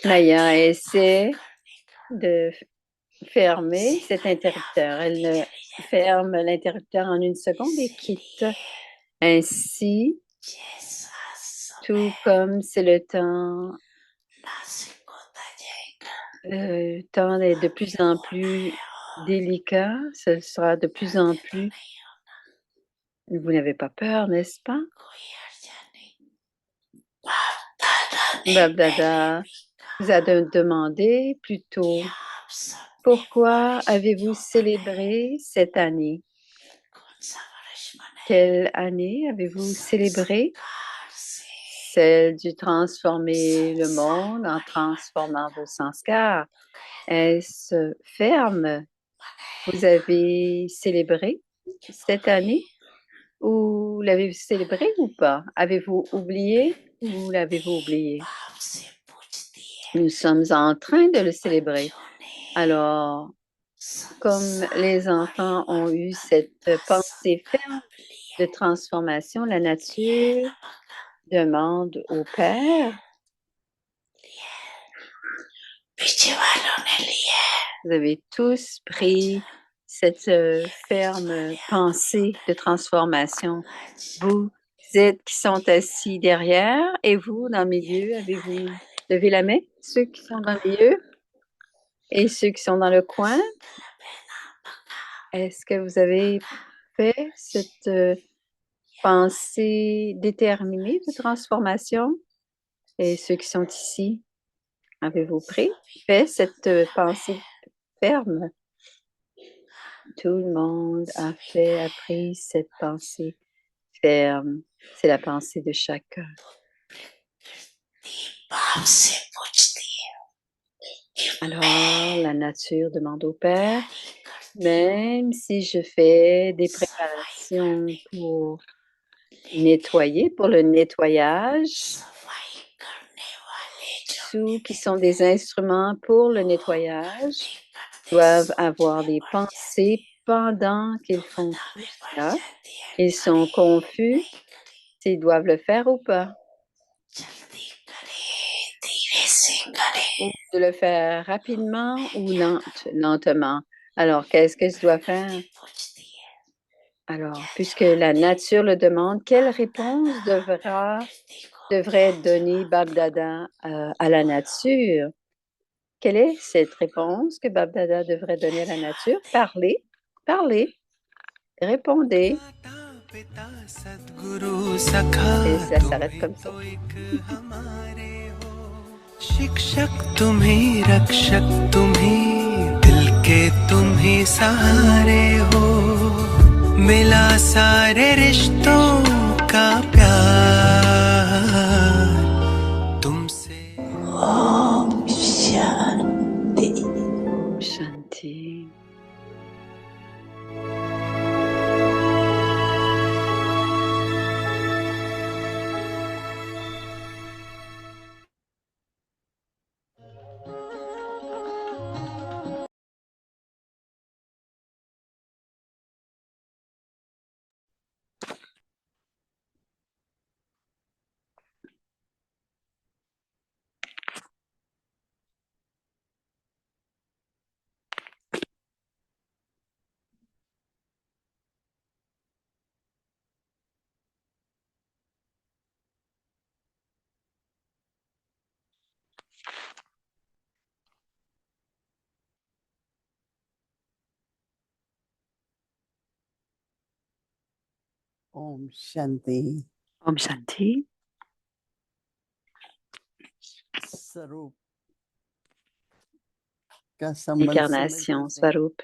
Maya essaie de fermer cet interrupteur. Elle ferme l'interrupteur en 1 seconde et quitte. Ainsi, tout comme c'est le temps est de plus en plus délicat, ce sera de plus en plus. Vous n'avez pas peur, n'est-ce pas? Babdada vous a demandé plutôt pourquoi avez-vous célébré cette année? Quelle année avez-vous célébré? Celle du transformer le monde en transformant vos sanskars. Est-ce ferme? Vous avez célébré cette année ou l'avez-vous célébré ou pas? Avez-vous oublié ou l'avez-vous oublié? Nous sommes en train de le célébrer. Alors, comme les enfants ont eu cette pensée ferme de transformation, la nature demande au Père. Vous avez tous pris cette ferme pensée de transformation. Vous êtes qui sont assis derrière et vous, dans le milieu, avez-vous levé la main? Ceux qui sont dans le milieu et ceux qui sont dans le coin, est-ce que vous avez fait cette pensée déterminée de transformation? Et ceux qui sont ici, avez-vous fait cette pensée ferme? Tout le monde a pris cette pensée ferme. C'est la pensée de chacun. Alors, la nature demande au Père, même si je fais des préparations pour nettoyer, pour le nettoyage, ceux qui sont des instruments pour le nettoyage doivent avoir des pensées pendant qu'ils font tout cela. Ils sont confus s'ils doivent le faire ou pas. De le faire rapidement ou lentement. Alors, qu'est-ce que je dois faire? Alors, puisque la nature le demande, quelle réponse devrait donner Babdada à la nature? Quelle est cette réponse que Babdada devrait donner à la nature? Parlez, parlez, répondez. Et ça s'arrête comme ça. शिक्षक तुम ही रक्षक तुम ही दिल के तुम ही सहारे हो मिला सारे रिश्तों का प्यार तुमसे ओम शांति शांति Om Shanti. Om Shanti. Sarup. L'incarnation Swarup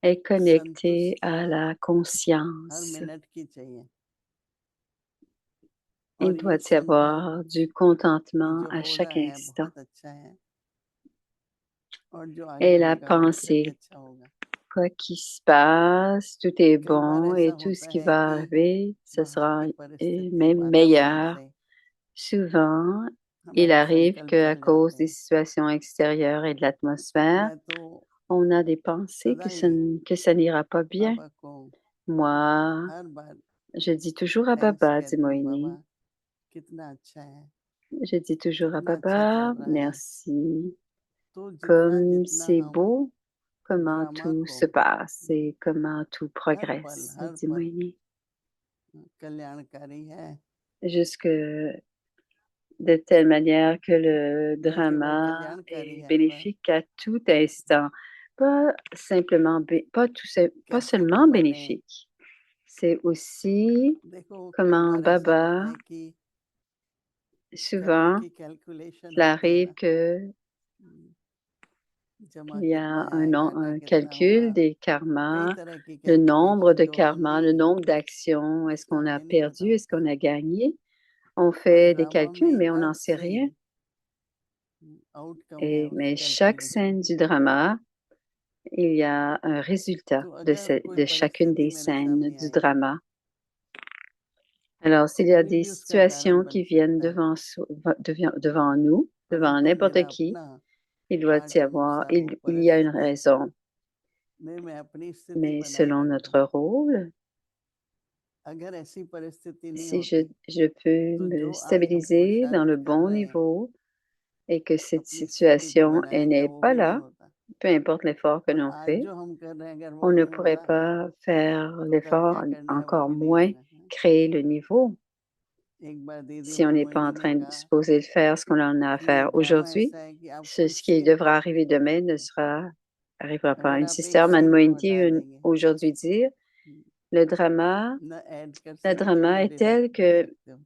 est connectée à la conscience. Il doit y avoir du contentement à chaque instant. Et la pensée, quoi qu'il se passe, tout est bon et tout ce qui va arriver, ce sera même meilleur. Souvent, il arrive qu'à cause des situations extérieures et de l'atmosphère, on a des pensées que ça n'ira pas bien. Moi, je dis toujours à Baba, dit Moini, Je dis toujours à कितना अच्छा चल Baba, रहा है। merci, तो जितना comme जितना c'est हम beau, comment drama tout को se passe et comment tout progresse, हर dit पल Moïni. कल्याणकारी है। Jusque de telle manière que le न केवल drama कल्याणकारी est है पर bénéfique à tout instant. Pas simplement, pas कैसे seulement बाबा ने bénéfique. C'est aussi देखो कई comment बार ऐसा Baba, होता है कि कर्म souvent, की कैलकुलेशन il होती है arrive ना, जमा qu'il y कितना a है, घाटा un कितना हुआ, calcul des कई karmas, तरह की le nombre कैलकुलेशन de जो karmas, बनती le हैं nombre d'actions, est-ce उसका qu'on a हमें नहीं पता perdu, est-ce होता qu'on है। a gagné? On पर fait des ड्रामा calculs, में mais on हर n'en sait rien. Scene outcome है उस Mais chaque कैलकुलेशन scène की। du drama, il y a un résultat तो अगर कोई de chacune परिस्थिति des मेरे scènes सामने du आई drama. Alors, s'il y a कोई des भी उसका कारण situations बन qui viennent सकता है, devant nous, devant परंतु n'importe मेरा qui, अपना il doit पाठ y avoir, अनुसार वो il y a une परिस्थिति raison. में मैं अपनी स्थिति Mais बनाए selon रखता notre हूँ। rôle, अगर ऐसी परिस्थिति नहीं si होती je peux तो me जो आज हम stabiliser dans पुरुषार्थ le कर bon रहे हैं niveau et que cette अपनी स्थिति को situation elle बनाने का, n'est वो pas भी नहीं là, होता। peu importe l'effort que और l'on आज fait, जो हम कर रहे हैं अगर on वो ne नहीं pourrait होता pas faire तो कल l'effort, क्या करना है वो encore भी नहीं moins करना है। créer le niveau, एक बार दीदी si on n'est pas en Manmohini ने train de कहा supposer de faire ce qu'on en a à कि ये faire ड्रामा aujourd'hui. ऐसा है कि आप Ce कोई qui सीन devra काट arriver नहीं demain ne सकते। arrivera pas. अगर Une आप एक sister सीन को Manmointi हटा देंगे, aujourd'hui dire, le drama, न ऐड कर le सकते हो drama न est tel डिडक्ट कर que सकते हो।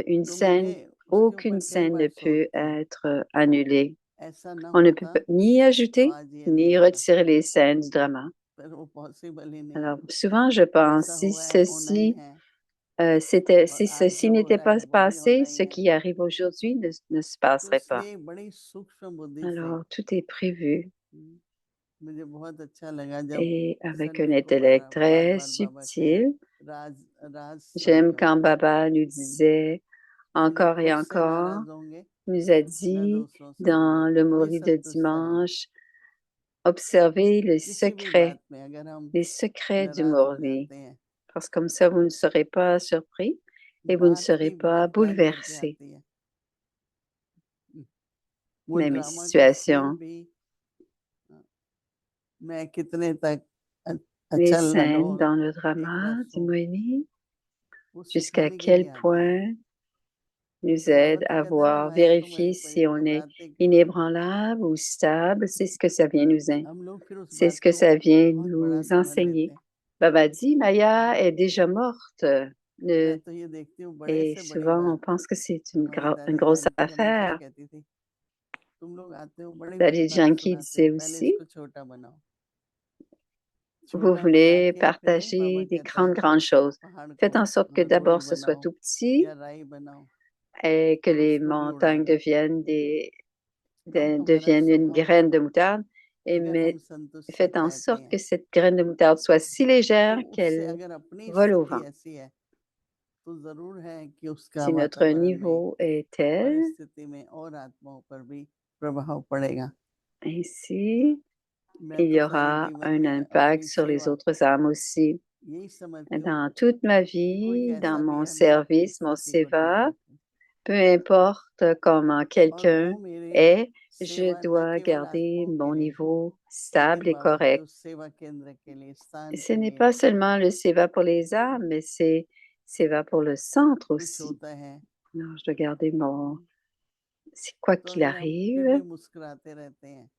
une तो मैं scène, उसके aucune ऊपर कई scène बार ne peut सोचती हूँ, être annulée. ऐसा ना On ne peut होता ni तो ajouter आज ये नहीं ni होता, retirer les scènes du drama. पर वो पॉसिबल ही नहीं है। Alors, souvent, je pense, जैसा हुआ है होना ही है, और si आज ceci जो हो n'était रहा pas है वो भी passé, होना ही ce है। qui arrive aujourd'hui ne se तो passerait pas. इसलिए बड़ी सूक्ष्म बुद्धि से Alors, tout est prévu मुझे बहुत अच्छा लगा जब et avec un संडे को बार intellect बार très बार बाबा कहे subtil. राज राज J'aime समझो, quand Baba nous disait कि न encore et खुद से encore, नाराज होंगे nous a न dit दूसरों से होंगे, dans le वही Maudit de संतुष्ट रहेंगे। dimanche, observez किसी भी बात में अगर हम les secrets du नाराज हो Maudit, जाते हैं, parce que comme ça, vous ne serez pas surpris et vous ne बात serez ही pas बहुत प्लान करके bouleversé. आती है। वो Même une ड्रामा का सीन situation, भी मैं कितने तक अ- les अच्छा लगा scènes dans le एक बार drama, dit सो Moïni, वो jusqu'à सिखाने के quel लिए आती है। point nous तो बाबा aide तो à कहते हैं ना, voir, माया तो vérifier मेरे को si on est घबराते क्यों है। inébranlable ou stable, c'est ce que ça vient हम लोग फिर उस c'est ce बात que को ça vient बहुत बड़ा nous समझ enseigner. लेते हैं। Baba dit, Maya est déjà morte. मैं Ne- तो ये देखती हूँ बड़े et से बड़ी souvent, on बात। pense que c'est हमारी une दादी grosse जान की हमेशा affaire. कहती थी, तुम लोग आते हो बड़ी बड़ी Daddy बात Janki सुनाते हो, disait पहले aussi, इसको छोटा बनाओ। vous छोटा बना voulez के फिर नहीं, बाबा partager des कहता है grandes choses. पहाड़ को Faites en sorte que रोई d'abord ce soit बनाओ tout petit या राई बनाओ et que और les उसको भी उड़ा montagnes दो। तब हमारा deviennent une स्वभाव, graine de moutarde. Et अगर हम संतुष्ट faites en चाहते sorte हैं, que cette graine de moutarde soit si तो légère उससे qu'elle अगर अपनी vole au स्थिति vent. ऐसी है तो जरूर है कि उसका Si notre वातावरण में, niveau est tel, परिस्थिति में और आत्माओं पर भी प्रभाव पड़ेगा। ainsi, मैं il तो y सारे aura जीवन un में impact अपनी sur les सेवा autres âmes aussi. यही समझती हूँ Dans toute ma कि कोई vie, dans कैसा भी mon है मैं अपनी service, mon स्थिति को ठीक seva, रखूं, peu importe comment और quelqu'un वो मेरे est, je सेवा न dois केवल garder आत्माओं के mon लिए, niveau लेकिन stable et बाबा के correct. उस सेवा केंद्र के लिए, स्थान Ce के n'est लिए pas seulement le seva pour les âmes, mais c'est seva pour le centre कुछ aussi. होता है। Alors, je dois garder c'est quoi तो qu'il अगर हम फिर arrive, भी मुस्कुराते रहते हैं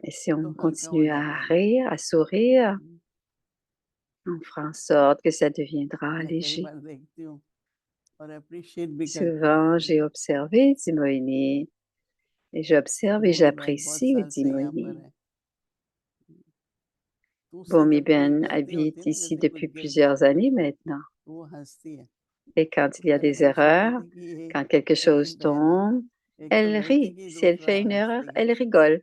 et si तो on हल्का हो continue à जाता है ना। rire, à sourire, on fera en sorte que ça deviendra मैं कई léger. बार देखती हूँ और अप्रिशिएट भी करती हूँ Souvent, j'ai observé, dit Moïni, et j'observe et भूमि बहन बहुत j'apprécie, साल dit से यहाँ पर Moïni. है, तो उससे Bomi जब कोई Ben गलती होती habite है ना, ici जैसे कुछ depuis गिर गया plusieurs années maintenant. तो वो हंसती है। Et quand तो il y a पहले des हम सोचते erreurs, थे कि ये quand quelque कैसी chose बहन है, tombe, एक तो elle गलती rit. की Si elle दूसरा fait une erreur, हंसती है। elle rigole.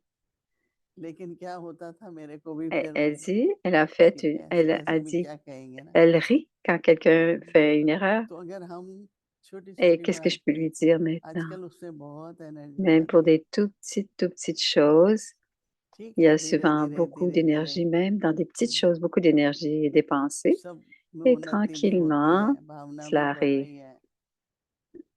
लेकिन क्या होता था मेरे को भी फिर Elle dit, elle a fait, कि ऐसे elle ऐसे a भी dit, क्या कहेंगे ना। elle rit quand quelqu'un fait une erreur. तो अगर हम छोटी Et छोटी qu'est-ce que बात je peux पे, lui dire maintenant? आजकल उससे बहुत एनर्जी Même pour जाती है। des tout petites choses, ठीक il y है, a धीरे souvent धीरे beaucoup धीरे धीरे d'énergie, même dans des petites choses, beaucoup d'énergie est dépensée. सब में Et उन्नति भी होती है, tranquillement, भावना भी cela बढ़ arrive. रही है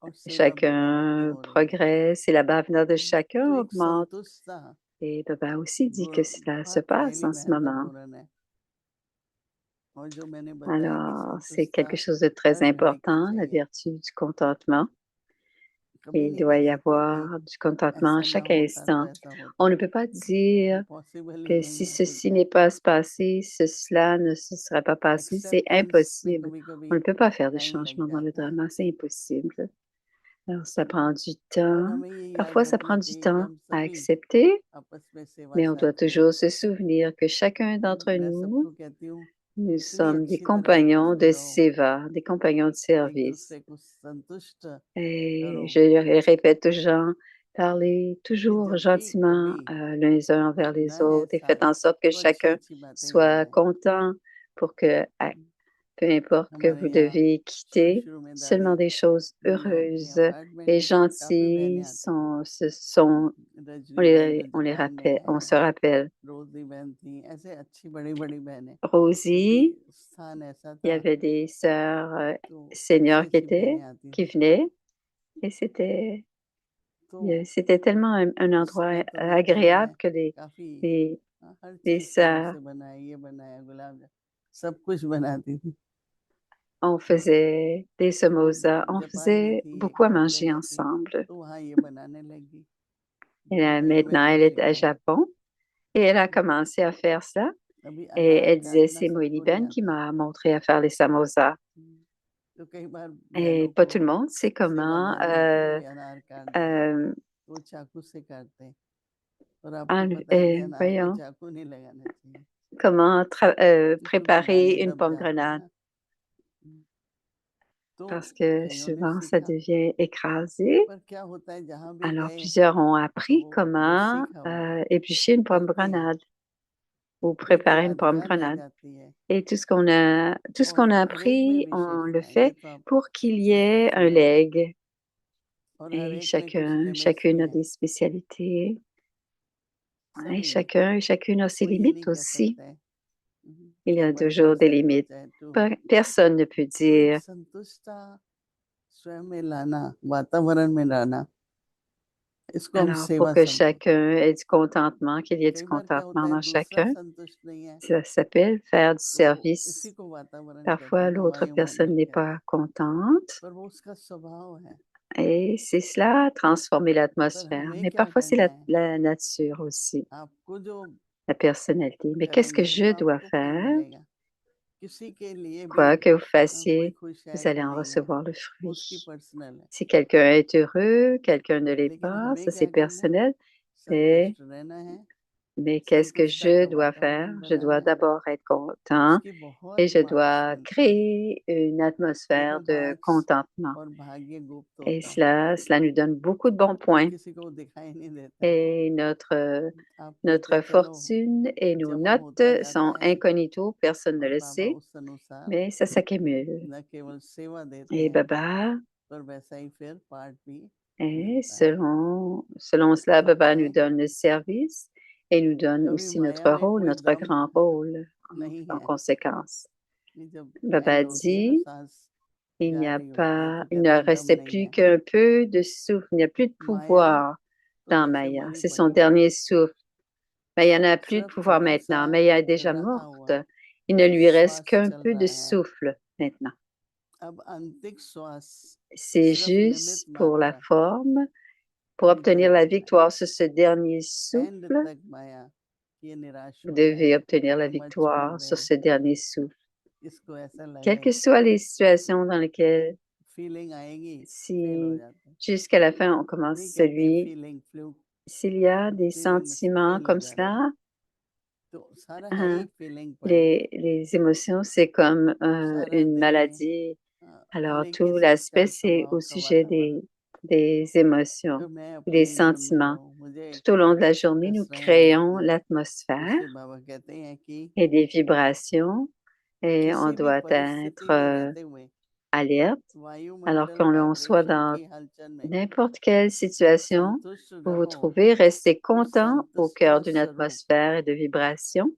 और सेवा भी बहुत chacun हो रही है। progresse et la भावना de chacun तो एक augmente. संतुष्टता Et Baba aussi dit que cela se बहुत passe highly en ce moment. महत्वपूर्ण है। और जो मैंने बताया कि Alors, c'est संतुष्टता quelque chose de très हर भाई की important, la चाहिए, vertu du contentement. कभी Il नहीं doit कह y सकते कि avoir du contentement à ऐसा ना chaque होता तो instant. ऐसा On होता। ne peut pas dire possible ही que नहीं si है फिर ceci क्या। n'est pas passé, cela ne se serait pas passé. C'est acceptance में impossible. कभी कभी On ne peut pas faire de time लग changement dans le जाता है। drama, c'est impossible. Alors, ça prend du और temps. हमें ये याद Parfois, ça रखना prend du चाहिए कि temps हम à सभी accepter, आपस में सेवा mais on doit साथी हैं। toujours se souvenir que chacun d'entre मैं nous, सबको कहती हूँ nous इतनी sommes des अच्छी तरह से compagnons करते de रहो, Seva, des compagnons de एक service. दूसरे को संतुष्ट Et करो je répète aux gens, parlez कि toujours जब भी gentiment कभी les uns envers न les है autres et faites साथ en sorte que तो अच्छी chacun अच्छी बातें याद soit आए। content pour que, peu importe que हमारे vous यहाँ devez शुरू quitter, शुरू में seulement दादी des choses हम लोग अपने heureuses अपार्टमेंट et में थे, काफी gentilles बहनें आती थी। on रजनी बहन les, जो on les जापान में rappelle, है, on se rappelle. रोजी बहन थी, ऐसे अच्छी बड़ी बड़ी बहनें, क्योंकि Rosie, स्थान ऐसा il y था avait des sœurs तो अच्छी seniors अच्छी बहनें आती qui थी। venaient et तो c'était tellement un उस endroit समय तो देखा agréable मैंने que काफी les, हर les चीज सेव sœurs, से बनाया, ये बनाया, गुलाब जामुन सब कुछ बनाती थी। on faisait des फिर वो samosas, on जापान में faisait थी, beaucoup à एक manger जगह थी, ensemble. तो वहाँ ये बनाने लगी, Et तो là, मैंने maintenant, वैसे elle est à सिखाया। Japon et elle a commencé à faire ça. अभी Et अनार elle disait, काटना c'est Moïli सबको नहीं Ben qui आता। m'a montré à faire les samosas. तो कई बार Et बहनों pas को tout le monde sait सेवा comment देनी होती है, कोई अनार काट दे euh, तो वो चाकू से काटते हैं, और आपको पता है कि अनार को voyons, चाकू नहीं लगाना चाहिए comment क्योंकि दाने préparer une दब pomme जाते हैं grenade ना। तो parce que कईयों ने souvent ça सीखा, devient écrasé. पर क्या होता है जहाँ भी Alors गए plusieurs ont तो appris वो comment सीखा वो éplucher une pomme करते हैं, grenade ou तो एक préparer une pomme यादगार रह grenade. जाती है। Et tout ce qu'on और a हर एक में appris, on विशेषता le है, ये fait तो आप pour qu'il y सबको ait un सुना होगा, legs. और हर Et एक में कुछ लिमिट्स chacune भी a हैं। des spécialités. Et सभी chacune a ses कोई ये limites नहीं कह aussi. सकते Il y चाहे a 1 toujours des 1% हो limites. चाहे 2 हो। Personne ne peut तो एक dire. संतुष्टता स्वयं में लाना, वातावरण में लाना, इसको हम Alors, pour सेवा que समझते हैं। chacun ait du contentement, qu'il y ait du कई बार क्या contentement होता है dans दूसरा chacun, संतुष्ट नहीं है, ça s'appelle faire du तो इसी service. को वातावरण कहते Parfois, हैं, l'autre personne वायुमंडल n'est कहते pas हैं, contente पर वो उसका स्वभाव है। et c'est cela, transformer पर l'atmosphère. हमें Mais क्या parfois, c'est करना है, la nature aussi, आपको जो la personnalité. Mais qu'est-ce que करेंगे वो je dois आपको फल faire? मिलेगा। किसी के लिए भी Quoi que vous कोई fassiez, खुश है vous allez कि en नहीं है, recevoir le वो उसकी fruit. पर्सनल है, Si quelqu'un est heureux, quelqu'un ne l'est लेकिन pas, हमें ça c'est क्या करना है, personnel. Et संतुष्ट रहना है। Mais qu'est-ce que संतुष्टता je का dois faire? वातावरण Je dois बनाना है, d'abord être content उसकी बहुत et je पार्ट्स dois मिलते हैं, créer une atmosphère लेकिन de 5 contentement. और भाग्य गुप्त Et होता है, cela nous donne beaucoup de bons वो points. किसी को दिखाई नहीं देते। Et आप कहते notre हैं चलो fortune et nos जमा होता notes जाता sont है, incognito, personne ne और le बाबा sait, उस अनुसार mais ça s'accumule. न केवल सेवा देते Et हैं, Baba, पर वैसा ही फिर पार्ट भी et मिलता है। selon cela, तो Baba nous मैं donne le service et nous donne कभी aussi माया में कोई notre दम grand rôle नहीं en है conséquence. कि जब Baba एंड होती है ना, dit, सांस जा रही होती है, तो il ne कहते हैं दम restait नहीं plus है। qu'un peu de souffle, il n'y a plus de माया pouvoir तो dans जैसे Maya. मरी C'est son पड़ी, dernier souffle. Mais il n'y en a plus de सिर्फ pouvoir थोड़ा सा maintenant, mais elle est déjà रखा morte. हुआ Il ne lui reste श्वास qu'un चल peu de रहा है। souffle maintenant. अब अंतिम श्वास C'est सिर्फ निमित juste pour la मात्र, forme, pour अभी चल obtenir la सकता है, victoire sur ce dernier and souffle. तक माया ये निराश Vous हो devez जाए, obtenir la हम मत छोड़ victoire दे, sur ce dernier souffle. इसको ऐसा Quelles लगे, que soient les situations dans lesquelles, feeling आएगी, फेल हो si जाते हैं, jusqu'à la fin on commence नहीं कहते हैं celui, feeling fluke, s'il y a des feeling में से sentiments फेल हो comme जाते हैं, cela, तो सारा है ही hein, फीलिंग पर ही, les émotions, c'est comme सारा une देखें maladie. हर Alors, एक tout के l'aspect, सिस्टम c'est स्वभाव au का sujet वातावरण। des émotions, तो मैं des अपनी धुन में sentiments. रहूं, मुझे Tout au long de la journée, nous focus रहने créons देते, l'atmosphère इसलिए बाबा कहते हैं कि et des vibrations et on किसी भी doit परिस्थिति être में रहते हुए alerte alors वायुमंडल qu'on soit वाइब्रेशन dans की हलचल में n'importe quelle situation. संतुष्ट Vous vous रहो, trouvez, restez उस content au cœur संतुष्टता d'une स्वरूप atmosphère et de vibrations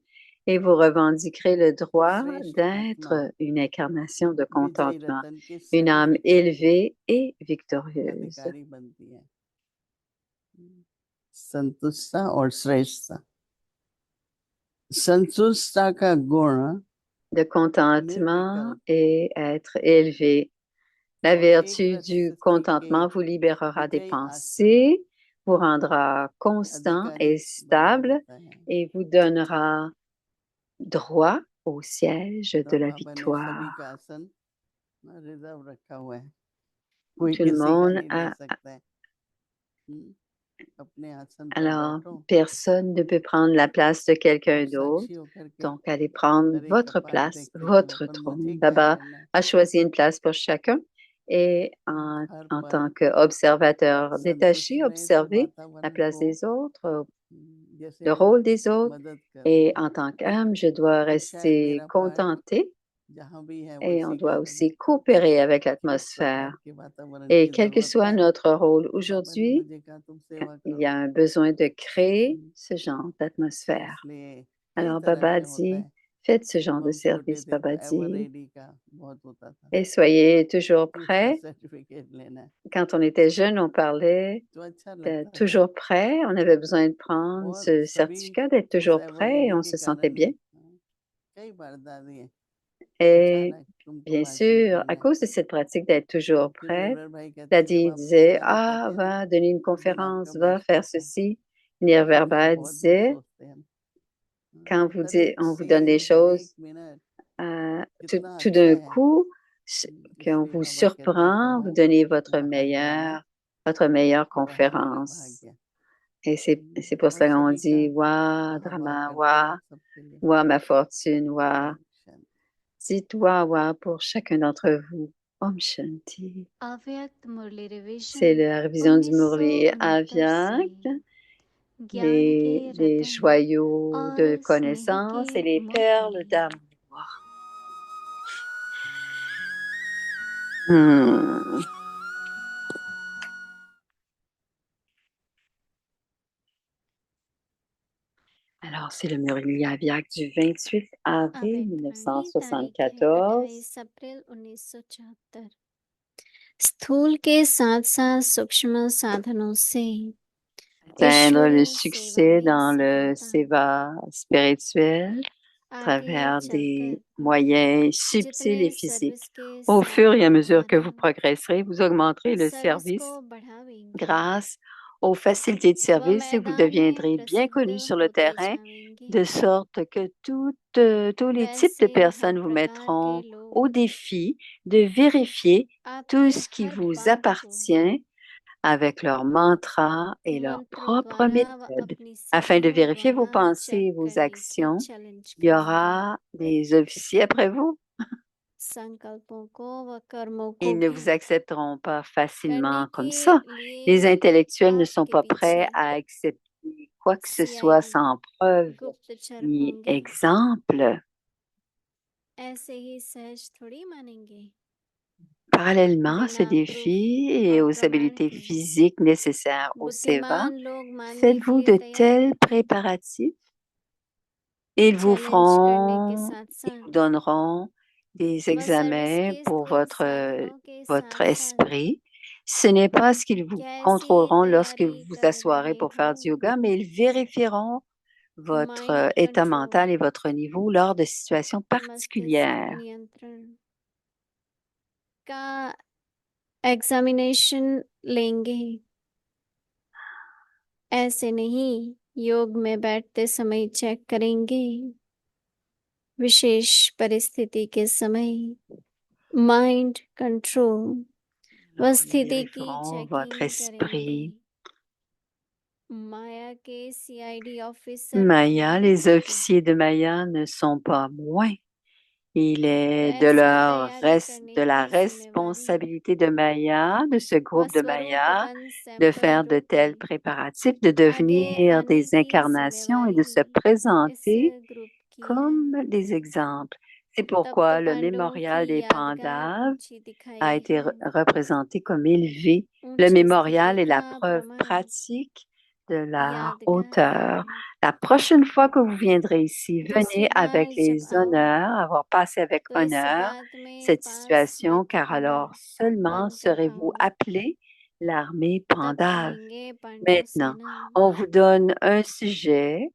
et vous revendiquerez le droit श्रेष्ठ आत्मा d'être une incarnation de विजयी contentement, रतन के une âme certificate élevée et victorieuse. अधिकारी बनती है। संतुष्टा और श्रेष्ठता। संतुष्टा का गुण De contentement et être élevé. La और एक vertu du रस्सी के contentement vous libérera des विजयी आसन pensées, vous rendra constant अधिकारी et बना stable देता है। et vous donnera droit au siège de तो la बाबा ने सभी victoire. का आसन रिजर्व रखा हुआ है, कोई Tout le किसी का monde नहीं ले a, सकता है। अपने आसन पर alors बैठो personne ne peut prendre la place de quelqu'un और d'autre. साक्षी होकर के Donc, allez prendre हर एक का votre पाठ place, देखते चलो, votre पर मुझे trône. क्या Baba करना है, a choisi une place pour chacun et हर en पल tant qu'observateur détaché, संतुष्ट रहे तो observer la वातावरण place को des autres, जैसे le वो rôle des autres. मदद करे। Et en tant qu'âme, je dois तो शायद rester मेरा पाठ contentée जहाँ भी है et on वैसी का doit लगे, aussi coopérer avec किस प्रकार l'atmosphère. के वातावरण Et की quel que जरूरत soit है। notre rôle तो बाबा ने aujourd'hui, मुझे कहा तुम सेवा il करो। y a un besoin de créer ce genre d'atmosphère. इसलिए कई Alors, तरह Baba से होता dit, है। faites ce जब genre de हम छोटे service, थे तो Baba एवर dit, रेडी का बहुत होता था, et soyez toujours इसका prêts. सर्टिफिकेट लेना है, Quand on était jeune, on parlait तो अच्छा d'être लगता था। toujours prêt. On avait besoin de prendre और ce सभी certificat d'être उस toujours ever prêt et ready on के se sentait कारण bien. कई बार दादी है Et अचानक तुमको bien भाषण sûr, à करना है। cause de cette pratique d'être toujours फिर prêt, निर्भर भाई कहते जब Daddy आप disait, तैयारी ah, करते हैं ना, va donner une उस दिन आपका conférence, va बेस्ट faire होता है, ceci. फिर उसको Nirvana बहुत दिन disait, सोचते हैं। quand हर एक on vous donne des second हर एक choses, मिनट tout, कितना tout अच्छा d'un है। coup, qu'on इसलिए vous बाबा कहते हैं surprend, vous प्रभु donnez वहां जाना votre meilleure वही मेरा conférence. भाग्य। Et c'est pour और cela qu'on सभी का dit, wa, वाह वाह drama, करते हैं wa, आप सबके लिए। wa, ma fortune, wa. Om Shanti. Dites wa, wa pour chacun d'entre vous. Om Shanti. अव्यक्त मुरली C'est revision la révision du Murli 1969 से Avyak, ज्ञान के les रतन joyaux de और स्नेह के connaissance et les perles मोती d'amour. Hmm. Alors, c'est le Murli Avyak du 28 avril अव्यक्तवाणी तारीख है 1974. 28 अप्रैल 1974। स्थूल के साथ साथ सूक्ष्म साधनों से Atteindre le ईश्वरीय सेवा succès में dans le सफलता séva spirituel à आगे travers चलकर des moyens subtils et जितने physiques. सर्विस के Au fur et à साधन mesure que vous द्वारा progresserez, vous augmenterez le service को service बढ़ावेंगे grâce aux facilités de वह service et vous मैदान में deviendrez bien प्रसिद्ध connu sur le होते terrain, जाएंगे de sorte que tous les types de वैसे हर personnes vous प्रकार के mettront au लोग défi de vérifier tout आपके ce qui हर vous पाठ को appartient avec leur mantra et leur मंत्रों propre द्वारा व méthode. अपनी Afin de सिद्धियों vérifier vos द्वारा pensées चेक et vos करने की actions, चैलेंज il y करेंगे aura des officiers après vous. संकल्पों को व कर्मों को Ils ne भी vous accepteront pas करने facilement comme के ça. Les लिए intellectuels ne sont आपके pas prêts पीछे à accepter quoi que ce soit CID sans preuve गुप्तचर ni होंगे exemple. ऐसे ही सहज थोड़ी मानेंगे Parallèlement à ce बिना प्रूफ défi et और aux प्रमाण habiletés के physiques nécessaires au SEVA, बुद्धिमान लोग मानने के faites-vous लिए de तैयार tels रहते हैं préparatifs. Ils vous चैलेंज करने के feront, साथ ils vous साथ donneront des वह सर्विस examens के pour स्थूल साधनों के votre साथ साथ esprit. Ce n'est pas ce qu'ils vous कैसी contrôleront lorsque vous तैयारी vous कर assoirez रहे pour हो faire du yoga, mais ils vérifieront votre mind état control mental et votre niveau lors de situations मस्तिष्क particulières. नियंत्रण का एग्जामिनेशन लेंगे ऐसे नहीं योग में बैठते समय चेक करेंगे विशेष परिस्थिति के समय माइंड कंट्रोल व Alors, ils स्थिति की vérifieront votre चेकिंग करेंगे esprit. माया के सीआईडी ऑफिसर Maya, नहीं les होते officiers de Maya ne sont pas moins. Il est de वैसी तैयारी करने de la की जिम्मेवारी responsabilité de Maya, de ce व groupe de स्वरूप Maya, बन de सैंपल faire de रूप tels में préparatifs, de आगे devenir आने des की incarnations et de जिम्मेवारी se इस présenter ग्रुप की है comme des exemples. C'est तब तो pourquoi le पांडवों mémorial की des यादगार Pandaves ऊंची a दिखाई été है représenté comme élevé. Le ऊंची स्थिति mémorial est la का preuve प्रमाण pratique de la यादगार hauteur. है। La prochaine fois que vous viendrez ici, दूसरी venez avec बार les जब आओ honneurs, avoir passé avec तो इस honneur बात में cette पास situation, मत car आना। alors seulement अब जब serez-vous आओ appelé l'armée तब Pandave. कहेंगे पांडव Maintenant, सेना। on vous donne un sujet,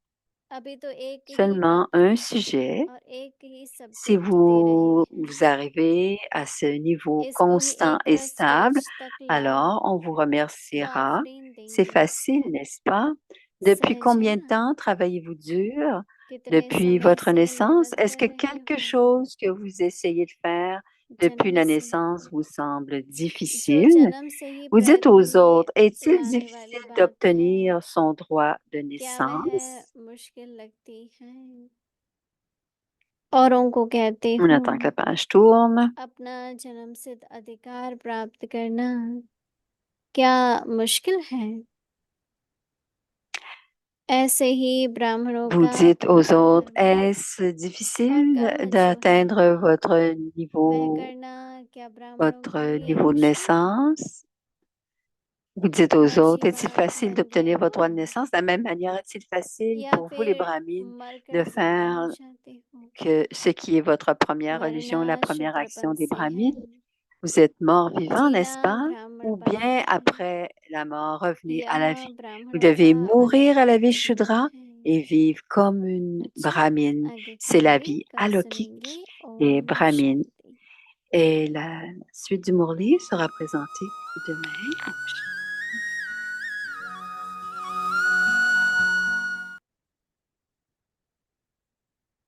अभी तो एक ही seulement टॉपिक un sujet. और एक ही Si सब्जेक्ट दे रहे vous हैं। arrivez à ce niveau इसको ही constant एक et तरह stable, स्टेज तक alors लाकर on vous वो remerciera. आफरीन C'est देंगे। facile, n'est-ce pas? Depuis सहज है combien de ना? temps travaillez-vous dur? कितने Depuis समय votre से naissance? मेहनत Est-ce कर que रहे quelque हो? chose que vous essayez de faire depuis जन्म la से naissance vous semble जो difficile? जन्म से ही Vous dites प्रयत्न aux autres, में est-il लाने वाली difficile बात है? d'obtenir son droit de क्या वह naissance? मुश्किल लगती है? औरों को कहते On हो attend que la page tourne. अपना जन्मसिद्ध अधिकार प्राप्त करना क्या मुश्किल है? ऐसे ही ब्राह्मणों Vous का dites aux autres, धर्म est-ce और difficile कर्म जो d'atteindre है votre वह niveau, करना क्या ब्राह्मणों के लिए niveau de मुश्किल है? naissance? Vous dites aux autres, अच्छी est-il बात facile बन गए d'obtenir votre droit de हो naissance? De la même manière, est-il facile या pour vous, les फिर brahmines, मरकर de जिंदा हो faire जाते हो? que ce qui est votre première religion, la मरना première action शुक्रपंथ des से है, brahmines? Vous êtes mort vivant, जीना n'est-ce pas? Ou ब्राह्मणपन bien है। après la mort, revenez à la यहाँ vie. Vous ब्राह्मणों devez का अलग mourir à la vie अधिकार Shudra है। et vivre comme une अच्छा, brahmine. आगे C'est la कल vie कल alokik सुनेंगे। des ओम brahmines. शांति। Et la suite du Murli sera présentée demain.